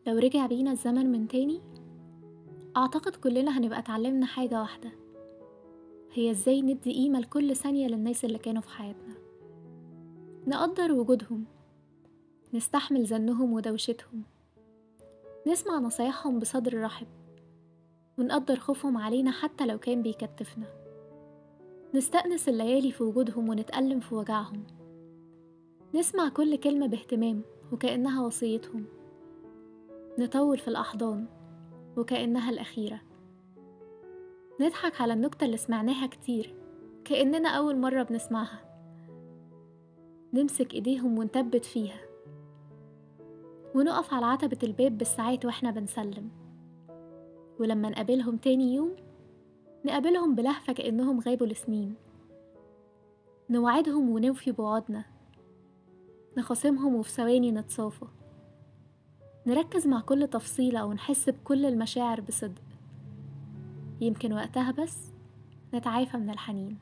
لو رجع بينا الزمن من تاني، أعتقد كلنا هنبقى اتعلمنا حاجة واحدة، هي ازاي ندي قيمة لكل ثانية للناس اللي كانوا في حياتنا، نقدر وجودهم، نستحمل زنهم ودوشتهم، نسمع نصايحهم بصدر رحب، ونقدر خوفهم علينا حتى لو كان بيكتفنا، نستأنس الليالي في وجودهم ونتألم في وجعهم، نسمع كل كلمة باهتمام وكأنها وصيتهم، نطول في الأحضان وكأنها الأخيرة، نضحك على النكتة اللي سمعناها كتير كأننا أول مرة بنسمعها، نمسك إيديهم ونثبت فيها، ونقف على عتبة الباب بالساعات وإحنا بنسلم، ولما نقابلهم تاني يوم نقابلهم بلهفة كأنهم غابوا لسنين، نوعدهم ونوفي بوعدنا، نخاصمهم وفي ثواني نتصافى، نركز مع كل تفصيلة ونحس بكل المشاعر بصدق، يمكن وقتها بس نتعافى من الحنين.